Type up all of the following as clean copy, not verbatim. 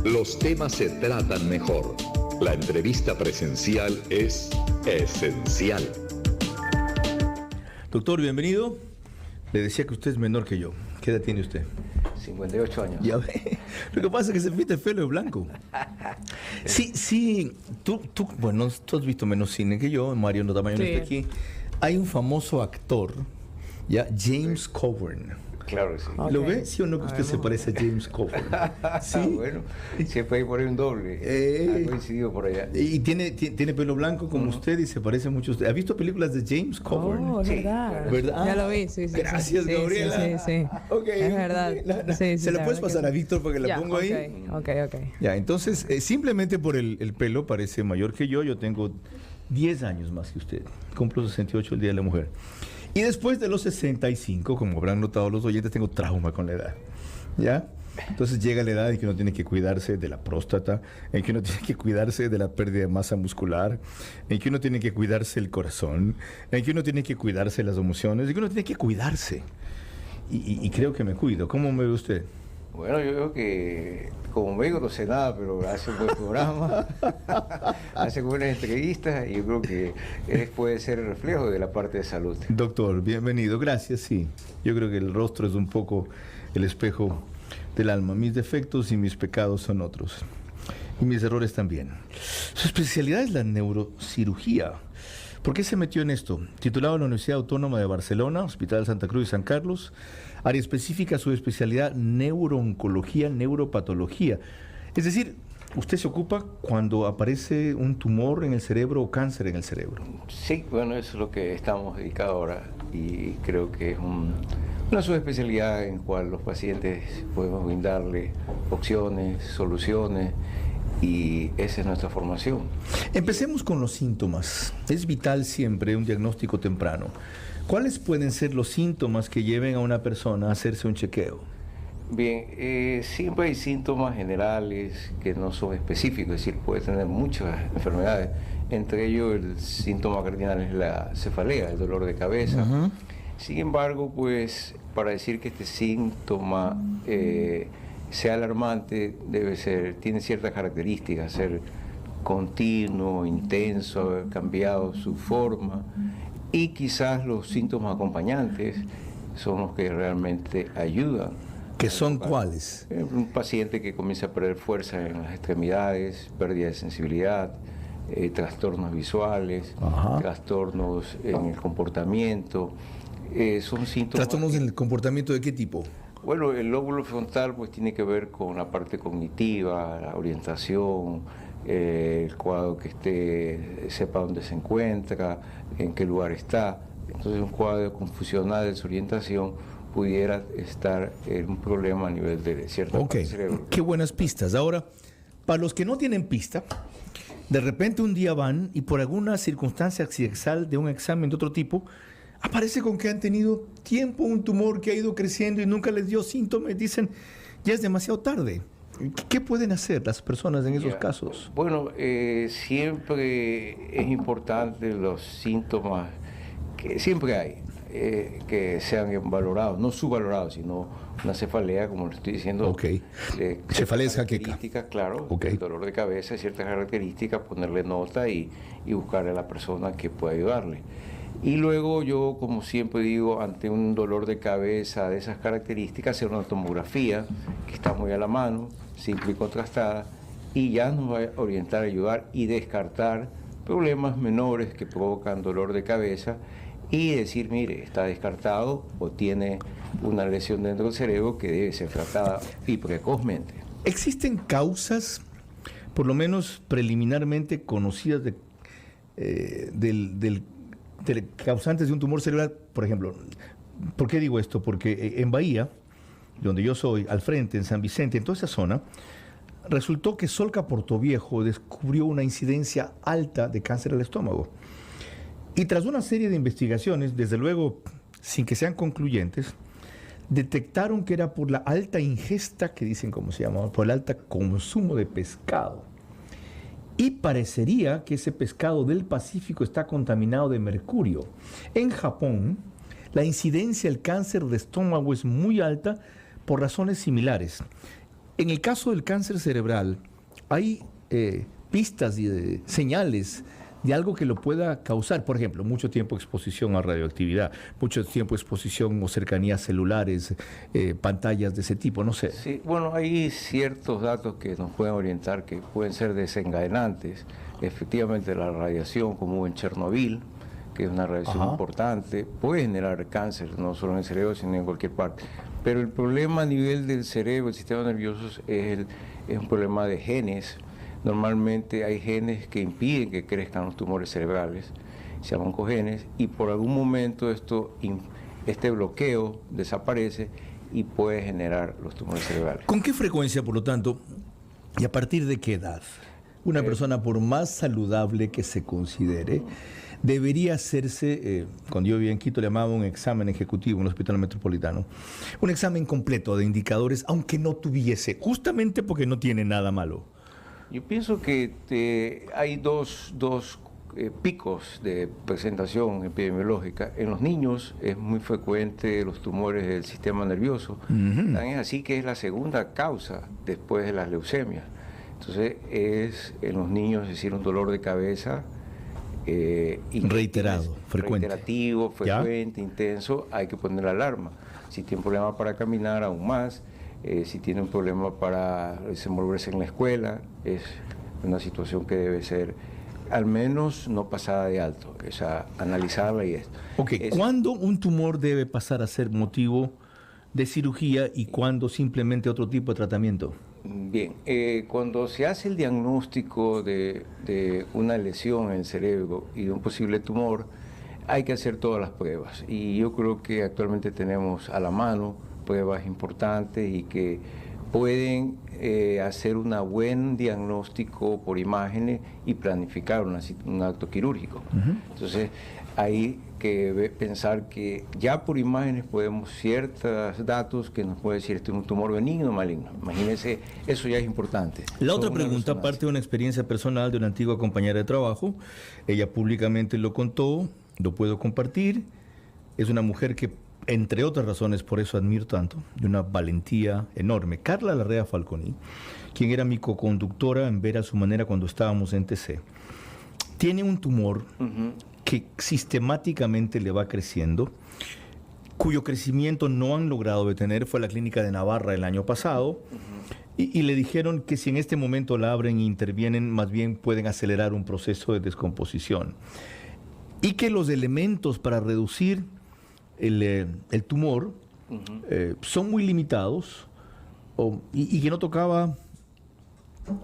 los temas se tratan mejor. La entrevista presencial es esencial. Doctor, bienvenido. Le decía que usted es menor que yo. ¿Qué edad tiene usted? 58 años. Ya ve. Lo que pasa es que se pinta el pelo de blanco. Sí, tú has visto menos cine que yo. Mario no Tamayo no está aquí. Hay un famoso actor, ya, James Coburn. Claro que sí. Okay. ¿Lo ve? ¿Sí o no que usted se parece a James Coburn? Sí. Bueno, siempre hay por ahí un doble. Ha coincidido por allá. Y tiene pelo blanco como usted y se parece mucho a usted. ¿Ha visto películas de James Coburn? Oh, es verdad. ¿Verdad? Ya lo vi, sí. Gracias, Gabriela. Sí. Okay. Es verdad. ¿Se la puedes pasar a Víctor para que la ponga ahí? Ok. Ya, entonces, simplemente por el pelo parece mayor que yo. Yo tengo 10 años más que usted. Cumplo 68 el Día de la Mujer. Y después de los 65, como habrán notado los oyentes, tengo trauma con la edad. ¿Ya? Entonces llega la edad en que uno tiene que cuidarse de la próstata, en que uno tiene que cuidarse de la pérdida de masa muscular, en que uno tiene que cuidarse el corazón, en que uno tiene que cuidarse las emociones, en que uno tiene que cuidarse. Y creo que me cuido. ¿Cómo me ve usted? Bueno, yo creo que como médico no sé nada, pero hace un buen programa, hace buenas entrevistas y yo creo que puede ser el reflejo de la parte de salud. Doctor, bienvenido. Gracias, sí. Yo creo que el rostro es un poco el espejo del alma. Mis defectos y mis pecados son otros. Y mis errores también. Su especialidad es la neurocirugía. ¿Por qué se metió en esto? Titulado en la Universidad Autónoma de Barcelona, Hospital Santa Cruz y San Carlos, área específica, su especialidad, neurooncología, neuropatología. Es decir, usted se ocupa cuando aparece un tumor en el cerebro o cáncer en el cerebro. Sí, bueno, eso es lo que estamos dedicados ahora y creo que es una subespecialidad en la cual los pacientes podemos brindarle opciones, soluciones. Y esa es nuestra formación. Empecemos con los síntomas. Es vital siempre un diagnóstico temprano. ¿Cuáles pueden ser los síntomas que lleven a una persona a hacerse un chequeo? Bien, siempre hay síntomas generales que no son específicos, es decir, puede tener muchas enfermedades. Entre ellos el síntoma cardinal es la cefalea, el dolor de cabeza. Sin embargo, pues para decir que este síntoma sea alarmante, tiene ciertas características, ser continuo, intenso, haber cambiado su forma y quizás los síntomas acompañantes son los que realmente ayudan. ¿Qué son cuáles? Un paciente que comienza a perder fuerza en las extremidades, pérdida de sensibilidad, trastornos visuales, trastornos en el comportamiento, son síntomas. ¿Trastornos en el comportamiento de qué tipo? Bueno, el lóbulo frontal pues tiene que ver con la parte cognitiva, la orientación, el cuadro que sepa dónde se encuentra, en qué lugar está. Entonces un cuadro confusional de desorientación pudiera estar en un problema a nivel de cierta parte del cerebro. Qué buenas pistas. Ahora, para los que no tienen pista, de repente un día van y por alguna circunstancia accidental de un examen de otro tipo, aparece con que han tenido tiempo un tumor que ha ido creciendo y nunca les dio síntomas. Dicen, ya es demasiado tarde. ¿Qué pueden hacer las personas en esos casos? Bueno, siempre es importante los síntomas que siempre hay, que sean valorados, no subvalorados, sino una cefalea, como le estoy diciendo. Cefalea es jaqueca. Claro, el dolor de cabeza, ciertas características, ponerle nota y buscarle a la persona que pueda ayudarle. Y luego yo, como siempre digo, ante un dolor de cabeza de esas características, hacer una tomografía, que está muy a la mano, simple y contrastada, y ya nos va a orientar, ayudar y descartar problemas menores que provocan dolor de cabeza y decir, mire, está descartado o tiene una lesión dentro del cerebro que debe ser tratada y precozmente. ¿Existen causas, por lo menos preliminarmente conocidas, del causantes de un tumor cerebral? Por ejemplo, ¿por qué digo esto? Porque en Bahía, donde yo soy, al frente, en San Vicente, en toda esa zona, resultó que Solca Portoviejo descubrió una incidencia alta de cáncer al estómago. Y tras una serie de investigaciones, desde luego sin que sean concluyentes, detectaron que era por la alta ingesta, que dicen cómo se llama, por el alto consumo de pescado. Y parecería que ese pescado del Pacífico está contaminado de mercurio. En Japón, la incidencia del cáncer de estómago es muy alta por razones similares. En el caso del cáncer cerebral, ¿hay pistas y señales de algo que lo pueda causar? Por ejemplo, mucho tiempo exposición a radioactividad, mucho tiempo exposición o cercanías celulares, pantallas de ese tipo, no sé. Sí, bueno, hay ciertos datos que nos pueden orientar que pueden ser desencadenantes. Efectivamente, la radiación, como hubo en Chernobyl, que es una radiación importante, puede generar cáncer, no solo en el cerebro, sino en cualquier parte. Pero el problema a nivel del cerebro, el sistema nervioso, es un problema de genes. Normalmente hay genes que impiden que crezcan los tumores cerebrales, se llaman oncogenes, y por algún momento este bloqueo desaparece y puede generar los tumores cerebrales. ¿Con qué frecuencia, por lo tanto, y a partir de qué edad, una persona, por más saludable que se considere, debería hacerse, cuando yo vivía en Quito le llamaba un examen ejecutivo en el Hospital Metropolitano, un examen completo de indicadores, aunque no tuviese, justamente porque no tiene nada malo? Yo pienso que hay dos picos de presentación epidemiológica. En los niños es muy frecuente los tumores del sistema nervioso. También es así que es la segunda causa después de las leucemias. Entonces es en los niños, es decir, un dolor de cabeza reiterado, frecuente. Reiterativo, frecuente, intenso, hay que poner la alarma. Si tiene un problema para caminar, aún más. Si tiene un problema para desenvolverse en la escuela, es una situación que debe ser al menos no pasada de alto, o sea, analizarla y esto. Ok, ¿cuándo un tumor debe pasar a ser motivo de cirugía y cuándo simplemente otro tipo de tratamiento? Bien, cuando se hace el diagnóstico de una lesión en el cerebro y de un posible tumor, hay que hacer todas las pruebas. Y yo creo que actualmente tenemos a la mano pruebas importantes y que pueden hacer un buen diagnóstico por imágenes y planificar un acto quirúrgico. Entonces, hay que pensar que ya por imágenes podemos ciertos datos que nos puede decir este es un tumor benigno o maligno. Imagínense, eso ya es importante. La otra pregunta parte de una experiencia personal de una antigua compañera de trabajo. Ella públicamente lo contó, lo puedo compartir. Es una mujer que, entre otras razones, por eso admiro tanto, de una valentía enorme. Carla Larrea Falconi, quien era mi coconductora en Ver a su manera cuando estábamos en TC, tiene un tumor que sistemáticamente le va creciendo, cuyo crecimiento no han logrado detener. Fue a la clínica de Navarra el año pasado y le dijeron que si en este momento la abren e intervienen, más bien pueden acelerar un proceso de descomposición. Y que los elementos para reducir el tumor son muy limitados y que no tocaba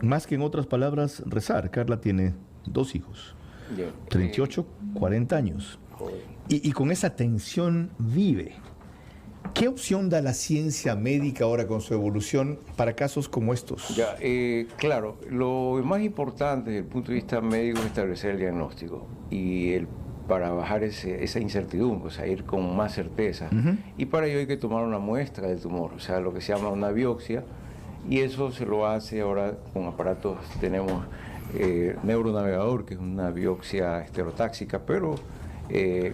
más que, en otras palabras, rezar. Carla tiene 2 hijos, 38, 40 años, y con esa tensión vive. ¿Qué opción da la ciencia médica ahora con su evolución para casos como estos? Claro, lo más importante desde el punto de vista médico es establecer el diagnóstico y para bajar esa incertidumbre, o sea, ir con más certeza. Y para ello hay que tomar una muestra del tumor, o sea, lo que se llama una biopsia, y eso se lo hace ahora con aparatos. Tenemos neuronavegador, que es una biopsia estereotáxica, pero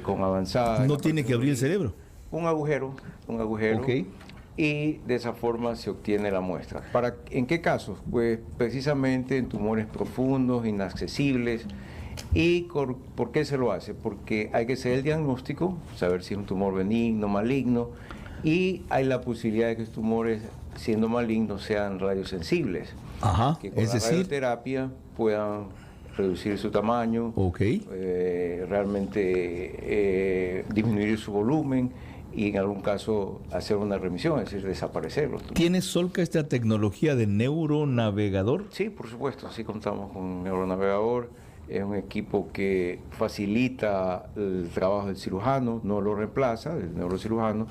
con avanzada... ¿No tiene que abrir el cerebro? Un agujero, Okay. Y de esa forma se obtiene la muestra. ¿En qué casos? Pues precisamente en tumores profundos, inaccesibles. ¿Y por qué se lo hace? Porque hay que hacer el diagnóstico, saber si es un tumor benigno, maligno, y hay la posibilidad de que los tumores, siendo malignos, sean radiosensibles. Que con la radioterapia puedan reducir su tamaño, realmente disminuir su volumen y en algún caso hacer una remisión, es decir, desaparecerlos. ¿Tiene Solca esta tecnología de neuronavegador? Sí, por supuesto, sí contamos con un neuronavegador. Es un equipo que facilita el trabajo del cirujano, no lo reemplaza, del neurocirujano,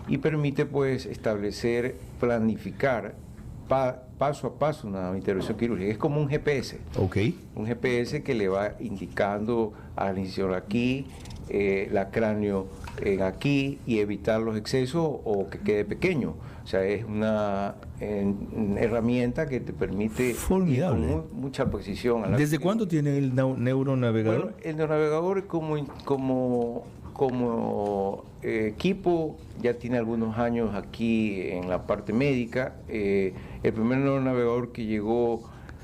y permite pues establecer, planificar paso a paso una intervención quirúrgica. Es como un GPS. Un GPS que le va indicando a la incisión aquí, la cráneo aquí, y evitar los excesos o que quede pequeño. O sea, es una herramienta que te permite ir con mucha precisión. ¿Desde cuándo tiene el neuronavegador? Bueno, el neuronavegador como como equipo ya tiene algunos años aquí en la parte médica. El primer neuronavegador que llegó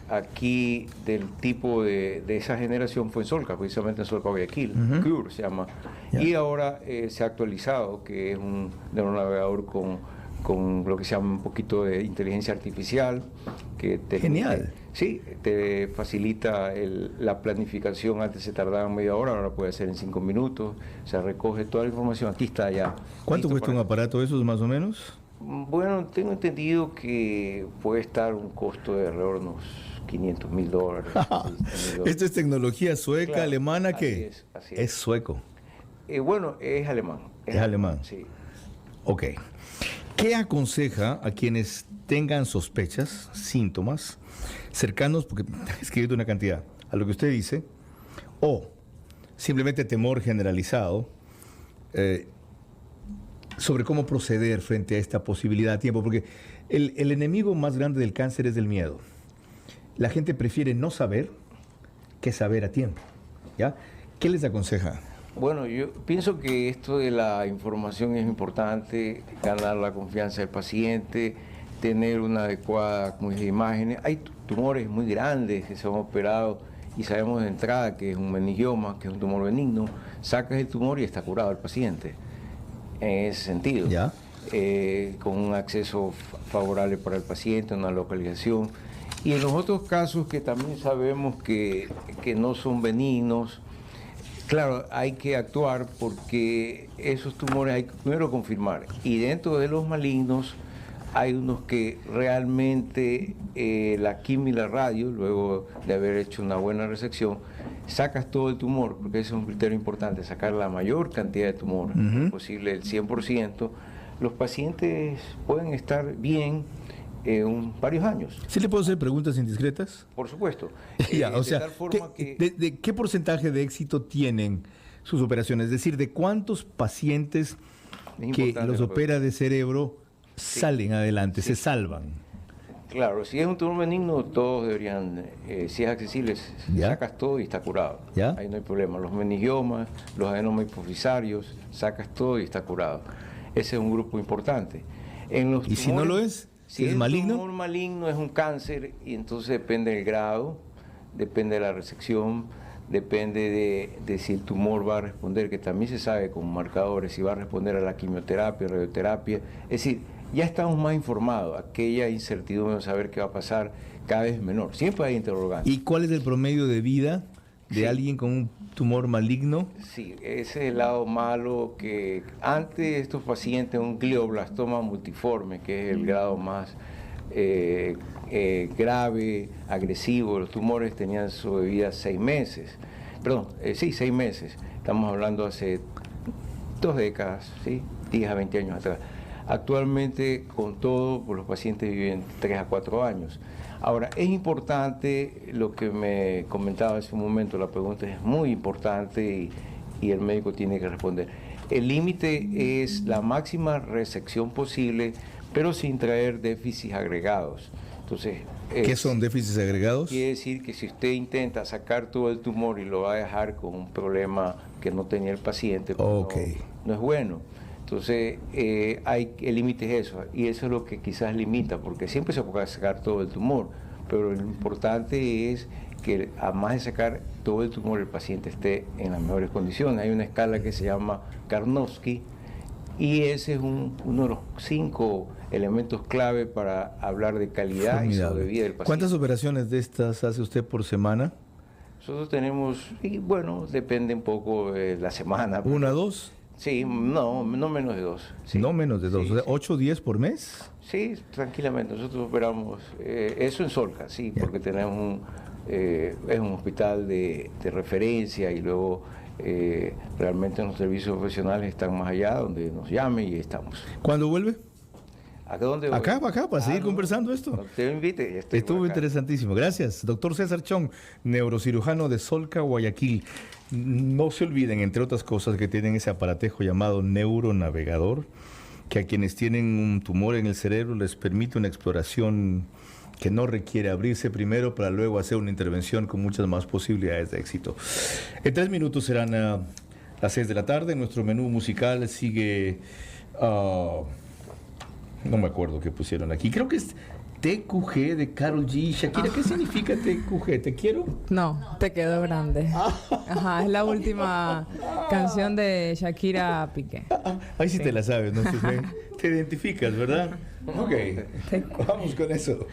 aquí del tipo de esa generación fue en Solca, precisamente en Solca Guayaquil, Cure se llama. Y ahora se ha actualizado, que es un neuronavegador con lo que se llama un poquito de inteligencia artificial. Genial. Sí, te facilita la planificación. Antes se tardaba media hora, ahora puede ser en 5 minutos. Se recoge toda la información. Aquí está ya. ¿Cuánto cuesta un aparato de esos más o menos? Bueno, tengo entendido que puede estar un costo de alrededor de unos $500,000. Esto es tecnología sueca, Claro, alemana, ¿qué? así Es sueco. Bueno, es alemán. Es alemán. Sí. Ok. ¿Qué aconseja a quienes tengan sospechas, síntomas cercanos, porque he escrito una cantidad, a lo que usted dice, o simplemente temor generalizado, sobre cómo proceder frente a esta posibilidad a tiempo? Porque el enemigo más grande del cáncer es el miedo. La gente prefiere no saber que saber a tiempo, ¿ya? ¿Qué les aconseja? Bueno, yo pienso que esto de la información es importante, ganar la confianza del paciente, tener una adecuada imagen. Hay tumores muy grandes que se han operado y sabemos de entrada que es un meningioma, que es un tumor benigno. Sacas el tumor y está curado el paciente, en ese sentido. ¿Ya? Con un acceso favorable para el paciente, una localización. Y en los otros casos que también sabemos que no son benignos, claro, hay que actuar porque esos tumores hay que primero confirmar. Y dentro de los malignos hay unos que realmente la quimio y la radio, luego de haber hecho una buena resección, sacas todo el tumor, porque ese es un criterio importante, sacar la mayor cantidad de tumor posible, el 100%. Los pacientes pueden estar bien varios años. ¿Sí le puedo hacer preguntas indiscretas? Por supuesto. Ya, o De sea, tal forma ¿de qué porcentaje de éxito tienen sus operaciones? Es decir, ¿de cuántos pacientes que los opera de cerebro salen adelante, se salvan? Claro, si es un tumor benigno, todos deberían, si es accesible, ¿Ya? sacas todo y está curado. ¿Ya? Ahí no hay problema. Los meningiomas, los adenomas hipofisarios, sacas todo y está curado. Ese es un grupo importante. ¿Y si no lo es? Si ¿Es es maligno? un tumor maligno, es un cáncer, y entonces depende del grado, depende de la resección, depende de si el tumor va a responder, que también se sabe con marcadores, si va a responder a la quimioterapia, radioterapia. Es decir, ya estamos más informados. Aquella incertidumbre de saber qué va a pasar cada vez es menor. Siempre hay interrogantes. ¿Y cuál es el promedio de vida de alguien con un tumor maligno? Sí, ese es el lado malo, que antes estos pacientes, un glioblastoma multiforme, que es el grado más grave, agresivo, los tumores tenían sobrevida 6 meses. Perdón, 6 meses. Estamos hablando hace 2 décadas, ¿sí? 10 a 20 años atrás. Actualmente, con todo, pues, los pacientes viven 3 a 4 años. Ahora, es importante lo que me comentaba hace un momento, la pregunta es muy importante y el médico tiene que responder. El límite es la máxima resección posible, pero sin traer déficits agregados. Entonces, ¿qué son déficits agregados? Quiere decir que si usted intenta sacar todo el tumor y lo va a dejar con un problema que no tenía el paciente, pues no es bueno. Entonces, el límite es eso, y eso es lo que quizás limita, porque siempre se puede sacar todo el tumor, pero lo importante es que, además de sacar todo el tumor, el paciente esté en las mejores condiciones. Hay una escala que se llama Karnofsky, y ese es uno de los 5 elementos clave para hablar de calidad y sobrevida del paciente. ¿Cuántas operaciones de estas hace usted por semana? Nosotros tenemos, y bueno, depende un poco de la semana. ¿1 a 2? Sí, no menos de 2. Sí. No menos de 2, sí, o sea, sí. 8 o 10 por mes. Sí, tranquilamente. Nosotros operamos eso en Solca, sí, porque tenemos es un hospital de referencia, y luego realmente los servicios profesionales están más allá, donde nos llamen y estamos. ¿Cuándo vuelve? ¿A dónde voy? Acá, para seguir conversando esto. No te invite. Estuvo interesantísimo. Gracias. Doctor César Chong, neurocirujano de Solca, Guayaquil. No se olviden, entre otras cosas, que tienen ese aparatejo llamado neuronavegador, que a quienes tienen un tumor en el cerebro les permite una exploración que no requiere abrirse primero para luego hacer una intervención con muchas más posibilidades de éxito. En 3 minutos serán las 6 de la tarde. Nuestro menú musical sigue... no me acuerdo qué pusieron aquí. Creo que es TQG de Karol G. Shakira, ¿qué significa TQG? ¿Te quiero? No, te quedó grande. Ajá, es la última canción de Shakira Piqué. Ahí sí te la sabes, ¿no? Te identificas, ¿verdad? Ok, vamos con eso.